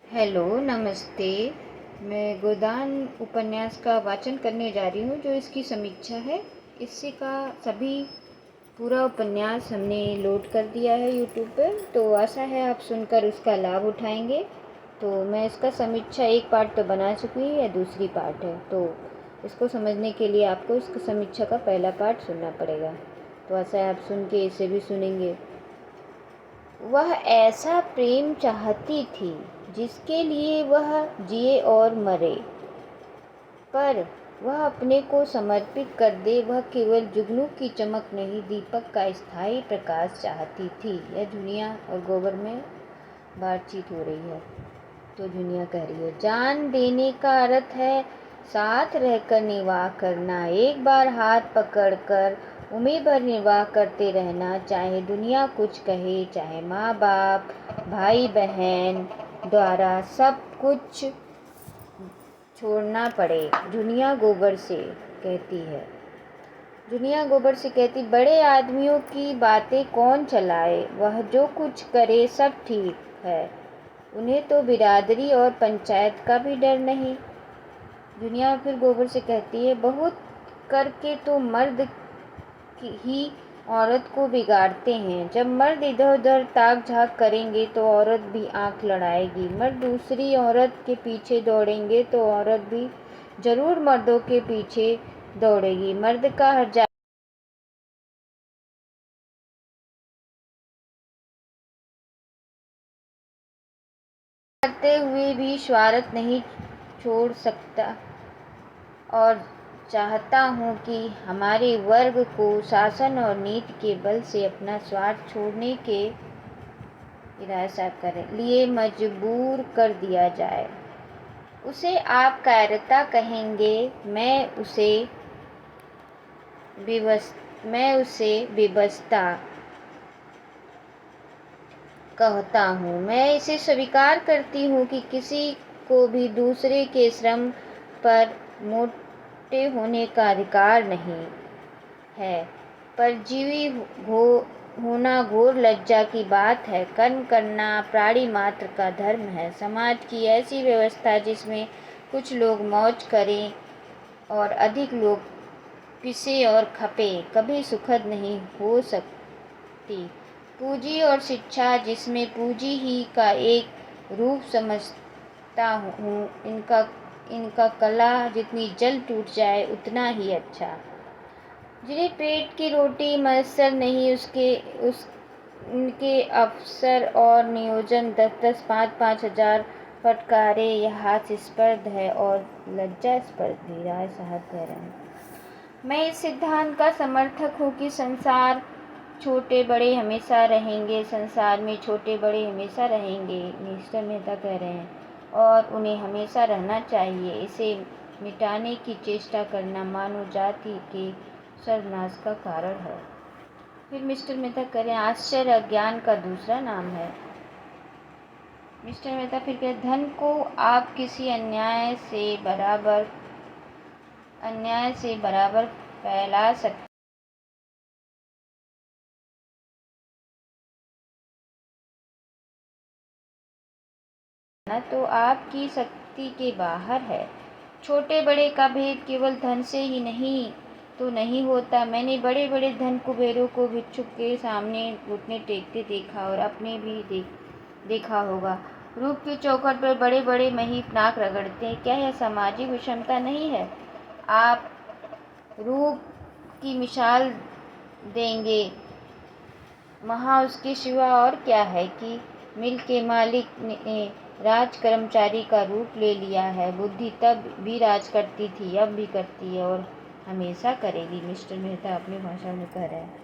Hello, नमस्ते। मैं गोदान उपन्यास का वाचन करने जा रही हूँ, जो इसकी समीक्षा है। इससे का सभी पूरा उपन्यास हमने लोड कर दिया है यूट्यूब पर, तो आशा है आप सुनकर उसका लाभ उठाएंगे। तो मैं इसका समीक्षा एक पार्ट तो बना चुकी हूँ, या दूसरी पार्ट है, तो इसको समझने के लिए आपको इसकी समीक्षा का पहला पार्ट सुनना पड़ेगा। तो आशा है आप सुन के इसे भी सुनेंगे। वह ऐसा प्रेम चाहती थी जिसके लिए वह जिए और मरे, पर वह अपने को समर्पित कर दे। वह केवल जुगनू की चमक नहीं, दीपक का स्थायी प्रकाश चाहती थी। यह जुनिया और गोबर में बातचीत हो रही है। तो जुनिया कह रही है, जान देने का अर्थ है साथ रहकर निर्वाह करना, एक बार हाथ पकड़कर उम्र भर निर्वाह करते रहना, चाहे दुनिया कुछ कहे, चाहे माँ बाप भाई बहन द्वारा सब कुछ छोड़ना पड़े। जुनिया गोबर से कहती है, बड़े आदमियों की बातें कौन चलाए, वह जो कुछ करे सब ठीक है, उन्हें तो बिरादरी और पंचायत का भी डर नहीं। दुनिया फिर गोबर से कहती है, बहुत करके तो मर्द ही औरत को बिगाड़ते हैं। जब मर्द इधर उधर ताक झाक करेंगे तो औरत भी आंख लड़ाएगी। मर्द दूसरी औरत के पीछे दौड़ेंगे तो औरत भी जरूर मर्दों के पीछे दौड़ेगी। मर्द का हर करते हुए भी स्वार्थ नहीं छोड़ सकता, और चाहता हूँ कि हमारे वर्ग को शासन और नीति के बल से अपना स्वार्थ छोड़ने के इरादा करें लिए मजबूर कर दिया जाए। उसे आप कायरता कहेंगे, मैं उसे विवशता कहता हूँ। मैं इसे स्वीकार करती हूँ कि किसी को भी दूसरे के श्रम पर मोटे होने का अधिकार नहीं है, परजीवी होना घोर लज्जा की बात है। कर्म करना प्राणी मात्र का धर्म है। समाज की ऐसी व्यवस्था जिसमें कुछ लोग मौज करें और अधिक लोग पिसे और खपे, कभी सुखद नहीं हो सकती। पूंजी और शिक्षा जिसमें पूंजी ही का एक रूप समझता हूँ, इनका कला जितनी जल्द टूट जाए उतना ही अच्छा। जिन्हें पेट की रोटी मयसर नहीं, उनके अफसर और नियोजन 10-10, 5-5 हजार फटकारे, यह हास्यास्पद है और लज्जास्पद भी। राय साहब कह रहे हैं, मैं इस सिद्धांत का समर्थक हूँ कि संसार छोटे बड़े हमेशा रहेंगे, संसार में छोटे बड़े हमेशा रहेंगे। मिस्टर मेहता कह रहे हैं, और उन्हें हमेशा रहना चाहिए। इसे मिटाने की चेष्टा करना मानव जाति के सर्वनाश का कारण है। फिर मिस्टर मेहता कह रहे हैं, आश्चर्य अज्ञान का दूसरा नाम है। मिस्टर मेहता फिर कहे, धन को आप किसी अन्याय से बराबर फैला सकते तो आपकी शक्ति के बाहर है। छोटे बड़े का भेद केवल धन से ही नहीं होता। मैंने बड़े बड़े धन कुबेरों को भिक्षुक के सामने घुटने टेकते देखा, और अपने भी देखा होगा। रूप की चौखट पर बड़े बड़े महीप नाक रगड़ते हैं। क्या यह सामाजिक विषमता नहीं है? आप रूप की मिसाल देंगे, वहाँ उसके सिवा और क्या है कि मिल के मालिक ने राज कर्मचारी का रूप ले लिया है। बुद्धि तब भी राज करती थी, अब भी करती है और हमेशा करेगी। मिस्टर मेहता अपनी भाषा में कह रहे हैं,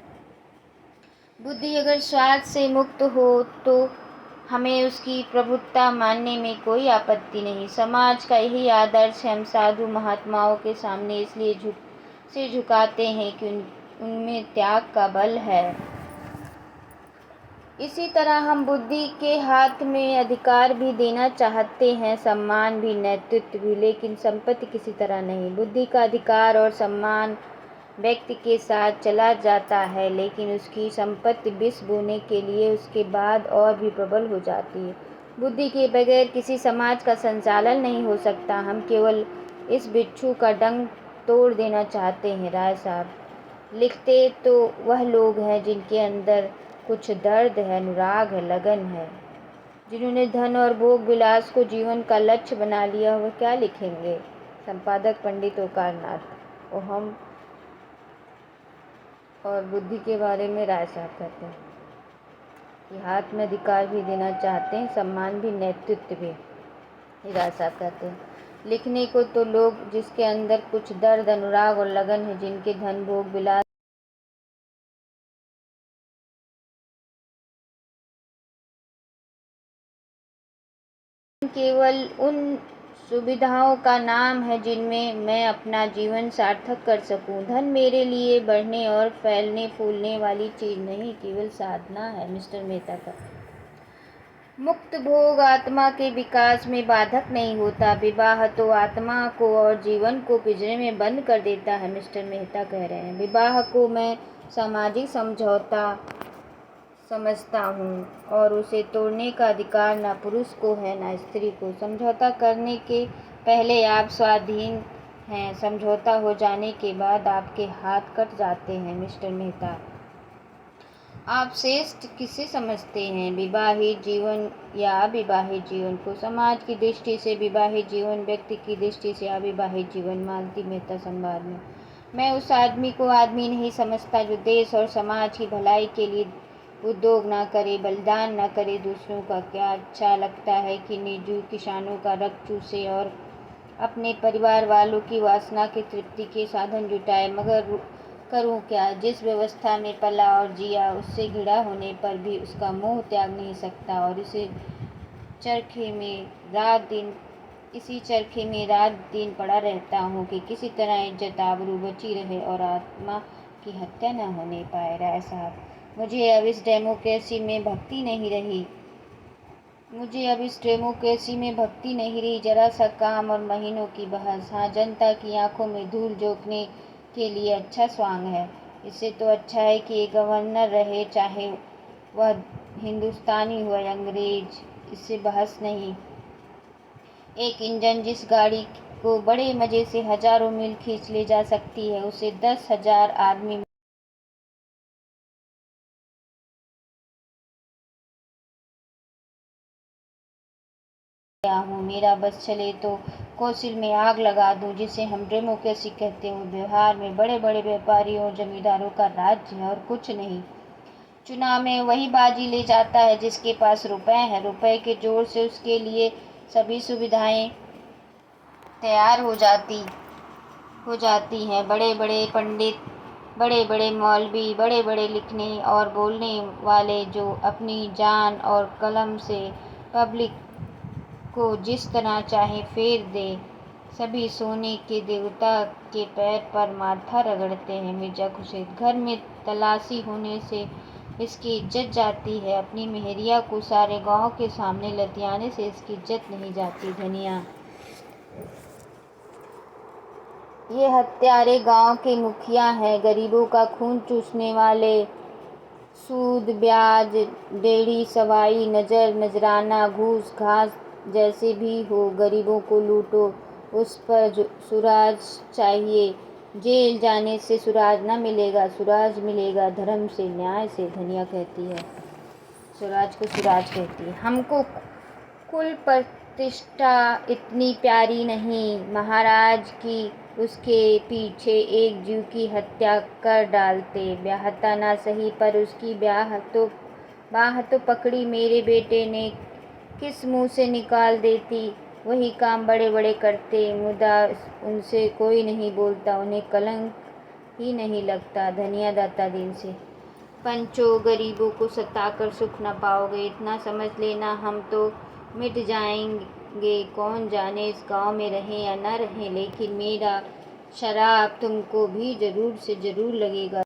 बुद्धि अगर स्वार्थ से मुक्त हो तो हमें उसकी प्रभुत्ता मानने में कोई आपत्ति नहीं। समाज का यही आदर्श हम साधु महात्माओं के सामने इसलिए झुकाते हैं कि उनमें त्याग का बल है। इसी तरह हम बुद्धि के हाथ में अधिकार भी देना चाहते हैं, सम्मान भी, नेतृत्व भी, लेकिन संपत्ति किसी तरह नहीं। बुद्धि का अधिकार और सम्मान व्यक्ति के साथ चला जाता है, लेकिन उसकी संपत्ति विष बोने के लिए उसके बाद और भी प्रबल हो जाती है। बुद्धि के बगैर किसी समाज का संचालन नहीं हो सकता। हम केवल इस बिच्छू का डंक तोड़ देना चाहते हैं। राय साहब लिखते तो वह लोग हैं जिनके अंदर कुछ दर्द है, अनुराग है, लगन है। जिन्होंने धन और भोग विलास को जीवन का लक्ष्य बना लिया, वह क्या लिखेंगे? संपादक पंडित ओकारनाथ। और हम और बुद्धि के बारे में राय साहब कहते हैं कि हाथ में अधिकार भी देना चाहते हैं, सम्मान भी, नेतृत्व भी। राय साहब कहते हैं लिखने को तो लोग जिसके अंदर कुछ दर्द, अनुराग और लगन है, जिनके धन भोग विलास केवल उन सुविधाओं का नाम है जिनमें मैं अपना जीवन सार्थक कर सकूं। धन मेरे लिए बढ़ने और फैलने फूलने वाली चीज नहीं, केवल साधना है। मिस्टर मेहता का मुक्त भोग आत्मा के विकास में बाधक नहीं होता। विवाह तो आत्मा को और जीवन को पिंजरे में बंद कर देता है। मिस्टर मेहता कह रहे हैं विवाह को मैं सामाजिक समझौता समझता हूँ और उसे तोड़ने का अधिकार न पुरुष को है न स्त्री को। समझौता करने के पहले आप स्वाधीन हैं, समझौता हो जाने के बाद आपके हाथ कट जाते हैं। मिस्टर मेहता आप श्रेष्ठ किसे समझते हैं, विवाहित जीवन या अविवाहित जीवन को? समाज की दृष्टि से विवाहित जीवन, व्यक्ति की दृष्टि से अविवाहित जीवन। मालती मेहता संवाद में मैं उस आदमी को आदमी नहीं समझता जो देश और समाज की भलाई के लिए उद्योग ना करे, बलिदान ना करे। दूसरों का क्या अच्छा लगता है कि निर्जीव किसानों का रक्त चूसे और अपने परिवार वालों की वासना की तृप्ति के साधन जुटाए, मगर करूं क्या? जिस व्यवस्था में पला और जिया उससे घृणा होने पर भी उसका मोह त्याग नहीं सकता और इसी चरखे में रात दिन पड़ा रहता हूँ कि किसी तरह इज्जत आबरू बची रहे और आत्मा की हत्या न होने पाए। राय साहब मुझे अब इस डेमोक्रेसी में भक्ति नहीं रही। जरा सा काम और महीनों की बहस। हाँ, जनता की आंखों में धूल झोंकने के लिए अच्छा स्वांग है। इससे तो अच्छा है कि एक गवर्नर रहे, चाहे वह हिंदुस्तानी हो या अंग्रेज, इससे बहस नहीं। एक इंजन जिस गाड़ी को बड़े मजे से हजारों मील खींच ले जा सकती है, उसे 10,000 आदमी हूँ। मेरा बस चले तो कौशल में आग लगा दूं, जिसे हम डेमोक्रेसी कहते हैं। व्यवहार में बड़े बड़े व्यापारियों और जमींदारों का राज्य है और कुछ नहीं। चुनाव में वही बाजी ले जाता है जिसके पास रुपए हैं। रुपए के जोर से उसके लिए सभी सुविधाएं तैयार हो जाती हैं। बड़े बड़े पंडित, बड़े बड़े मौलवी, बड़े बड़े लिखने और बोलने वाले जो अपनी जान और कलम से पब्लिक को जिस तरह चाहे फेर दे, सभी सोने के देवता के पैर पर माथा रगड़ते हैं। मिर्जा खुर्शीद घर में तलाशी होने से इसकी इज्जत जाती है, अपनी मेहरिया को सारे गांव के सामने लतियाने से इसकी इज्जत नहीं जाती। धनिया ये हत्यारे गांव के मुखिया हैं, गरीबों का खून चूसने वाले। सूद, ब्याज, डेढ़ी, सवाई, नजर, नजराना, घूस घास जैसे भी हो, गरीबों को लूटो, उस पर सुराज चाहिए। जेल जाने से सुराज न मिलेगा, सुराज मिलेगा धर्म से, न्याय से। धनिया कहती है स्वराज को सुराज कहती है। हमको कुल प्रतिष्ठा इतनी प्यारी नहीं, महाराज की उसके पीछे एक जीव की हत्या कर डालते। ब्याहता ना सही पर उसकी बाह तो पकड़ी मेरे बेटे ने किस मुंह से निकाल देती। वही काम बड़े बड़े करते, मुदा उनसे कोई नहीं बोलता, उन्हें कलंक ही नहीं लगता। धनिया दाता दिन से पंचो, गरीबों को सताकर सुख न पाओगे, इतना समझ लेना। हम तो मिट जाएंगे, कौन जाने इस गांव में रहें या न रहें, लेकिन मेरा शराब तुमको भी जरूर से जरूर लगेगा।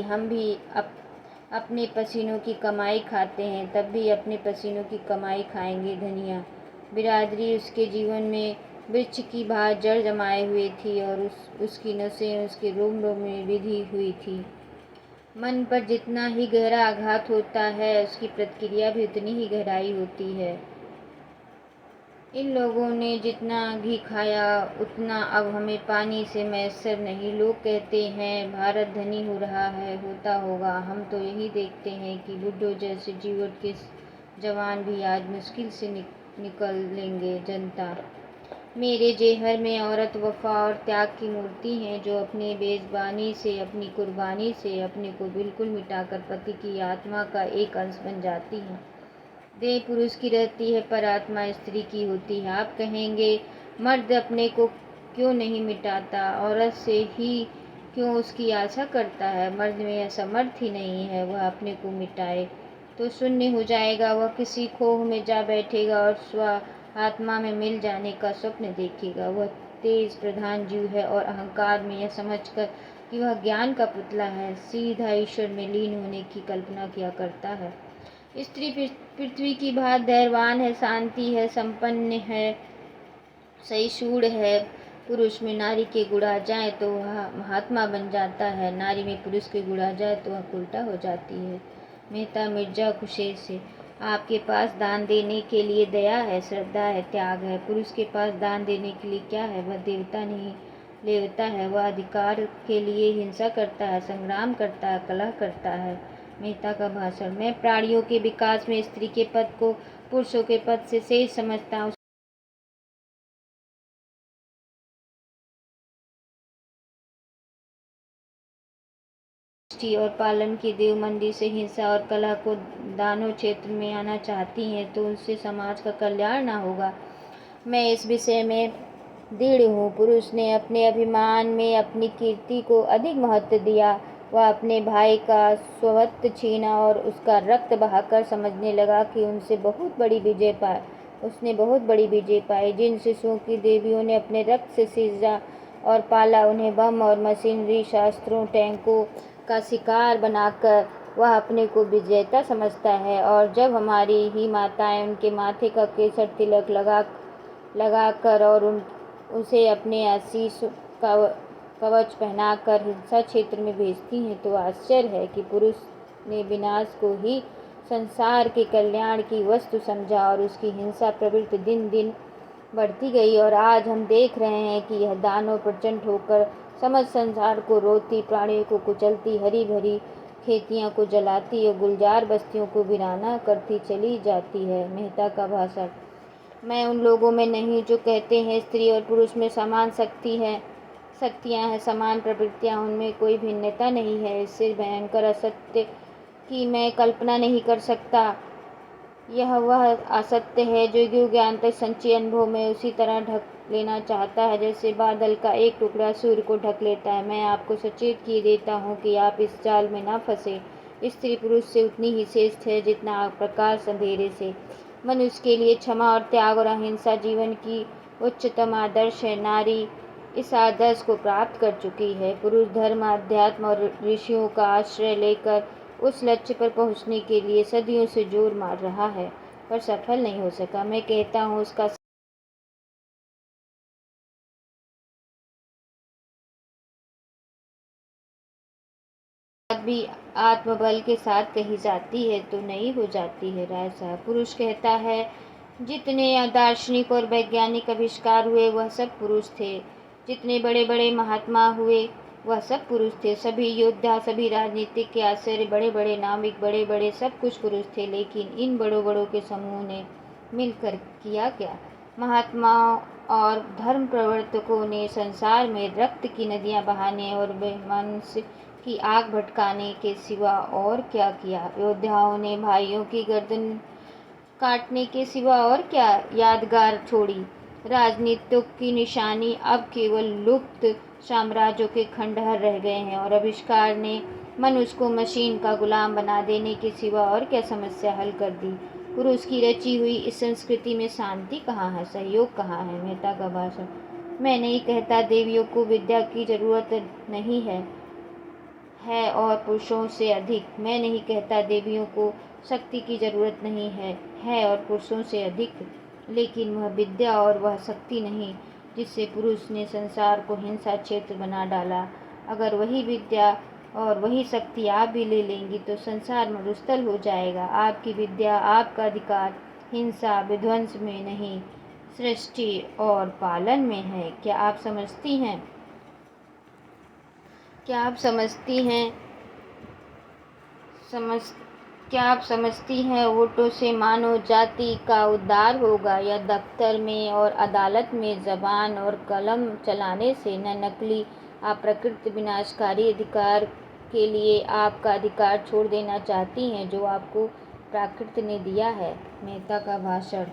हम भी अपने पसीनों की कमाई खाते हैं, तब भी अपने पसीनों की कमाई खाएंगे। धनिया बिरादरी उसके जीवन में वृक्ष की भांति जड़ जमाए हुए थी और उसकी नसें उसके रोम रोम में विधी हुई थी। मन पर जितना ही गहरा आघात होता है, उसकी प्रतिक्रिया भी उतनी ही गहराई होती है। इन लोगों ने जितना घी खाया उतना अब हमें पानी से मैसर नहीं। लोग कहते हैं भारत धनी हो रहा है, होता होगा। हम तो यही देखते हैं कि बुड्ढों जैसे जीवट के जवान भी आज मुश्किल से निकल लेंगे। जनता मेरे जेहर में औरत वफा और त्याग की मूर्ति हैं, जो अपने बेज़बानी से, अपनी कुर्बानी से अपने को बिल्कुल मिटाकर पति की आत्मा का एक अंश बन जाती हैं। देह पुरुष की रहती है पर आत्मा स्त्री की होती है। आप कहेंगे मर्द अपने को क्यों नहीं मिटाता, औरत से ही क्यों उसकी आशा करता है। मर्द में ऐसा मर्द ही नहीं है वह अपने को मिटाए तो शून्य हो जाएगा। वह किसी खोह में जा बैठेगा और स्व आत्मा में मिल जाने का स्वप्न देखेगा। वह तेज प्रधान जीव है और अहंकार में यह समझकर कि वह ज्ञान का पुतला है, सीधा ईश्वर में लीन होने की कल्पना किया करता है। स्त्री पृथ्वी की भांति धैर्यवान है, शांति है, संपन्न है, सहिष्णु है। पुरुष में नारी के गुण आ जाए तो वह महात्मा बन जाता है, नारी में पुरुष के गुण आ जाए तो वह उल्टा हो जाती है। मेहता मिर्जा कुशेर से आपके पास दान देने के लिए दया है, श्रद्धा है, त्याग है। पुरुष के पास दान देने के लिए क्या है? वह देवता नहीं लेवता है। वह अधिकार के लिए हिंसा करता है, संग्राम करता है, कलह करता है। मेहता का भाषण। मैं प्राणियों के विकास में स्त्री के पद को पुरुषों के पद से शेष समझता हूँ। और पालन की देव मंदिर से हिंसा और कलह को दानों क्षेत्र में आना चाहती हैं तो उनसे समाज का कल्याण ना होगा। मैं इस विषय में दृढ़ हूँ। पुरुष ने अपने अभिमान में अपनी कीर्ति को अधिक महत्व दिया। वह अपने भाई का स्वत्व छीना और उसका रक्त बहाकर समझने लगा कि उनसे बहुत बड़ी विजय पाई। उसने बहुत बड़ी विजय पाई। जिन शिशुओं की देवियों ने अपने रक्त से सींचा और पाला, उन्हें बम और मशीनरी, शास्त्रों, टैंकों का शिकार बनाकर वह अपने को विजेता समझता है। और जब हमारी ही माताएं उनके माथे का केसर तिलक लगाकर और उसे अपने आशीष कवच पहनाकर हिंसा क्षेत्र में भेजती हैं तो आश्चर्य है कि पुरुष ने विनाश को ही संसार के कल्याण की वस्तु समझा और उसकी हिंसा प्रवृत्ति दिन दिन बढ़ती गई। और आज हम देख रहे हैं कि यह दानव प्रचंड होकर समस्त संसार को रोती, प्राणियों को कुचलती, हरी भरी खेतियां को जलाती और गुलजार बस्तियों को वीराना करती चली जाती है। मेहता का भाषण। मैं उन लोगों में नहीं जो कहते हैं स्त्री और पुरुष में समान शक्तियां हैं, समान प्रवृत्तियां, उनमें कोई भिन्नता नहीं है। इससे भयंकर असत्य की मैं कल्पना नहीं कर सकता। यह वह असत्य है जो युगान्तर संचय अनुभव में उसी तरह ढक लेना चाहता है जैसे बादल का एक टुकड़ा सूर्य को ढक लेता है। मैं आपको सचेत किए देता हूँ कि आप इस जाल में न फंसे। स्त्री पुरुष से उतनी ही श्रेष्ठ है जितना प्रकाश अंधेरे से। मनुष्य के लिए क्षमा और त्याग और अहिंसा जीवन की उच्चतम आदर्श है। नारी इस आदर्श को प्राप्त कर चुकी है। पुरुष धर्म, अध्यात्म और ऋषियों का आश्रय लेकर उस लक्ष्य पर पहुंचने के लिए सदियों से जोर मार रहा है पर सफल नहीं हो सका। मैं कहता हूँ उसका बात भी आत्मबल के साथ कही जाती है तो नहीं हो जाती है। राय साहब। पुरुष कहता है जितने दार्शनिक और वैज्ञानिक आविष्कार हुए वह सब पुरुष थे। जितने बड़े बड़े महात्मा हुए वह सब पुरुष थे। सभी योद्धा, सभी राजनीतिक के आश्चर्य, बड़े बड़े नाविक, बड़े बड़े सब कुछ पुरुष थे। लेकिन इन बड़ों बड़ों के समूह ने मिलकर किया क्या? महात्माओं और धर्म प्रवर्तकों ने संसार में रक्त की नदियां बहाने और वैमनस्य की आग भड़काने के सिवा और क्या किया? योद्धाओं ने भाइयों की गर्दन काटने के सिवा और क्या यादगार छोड़ी? राजनीतिक की निशानी अब केवल लुप्त साम्राज्यों के खंडहर रह गए हैं और आविष्कार ने मनुष्य को मशीन का गुलाम बना देने के सिवा और क्या समस्या हल कर दी? पुरुष की रची हुई इस संस्कृति में शांति कहाँ है, सहयोग कहाँ है? मेहता का भाषण। मैं नहीं कहता देवियों को विद्या की जरूरत नहीं है और पुरुषों से अधिक। मैं नहीं कहता देवियों को शक्ति की जरूरत नहीं है और पुरुषों से अधिक। लेकिन वह विद्या और वह शक्ति नहीं, जिससे पुरुष ने संसार को हिंसा क्षेत्र बना डाला। अगर वही विद्या और वही शक्ति आप भी ले लेंगी तो संसार मरुस्थल हो जाएगा। आपकी विद्या, आपका अधिकार हिंसा विध्वंस में नहीं, सृष्टि और पालन में है। क्या आप समझती हैं? क्या आप समझती हैं? क्या आप समझती हैं वोटों से मानव जाति का उद्धार होगा, या दफ्तर में और अदालत में ज़बान और कलम चलाने से? न नकली अप्राकृत विनाशकारी अधिकार के लिए आपका अधिकार छोड़ देना चाहती हैं जो आपको प्राकृत ने दिया है। मेहता का भाषण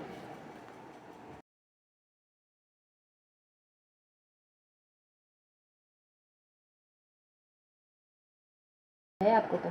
है आपको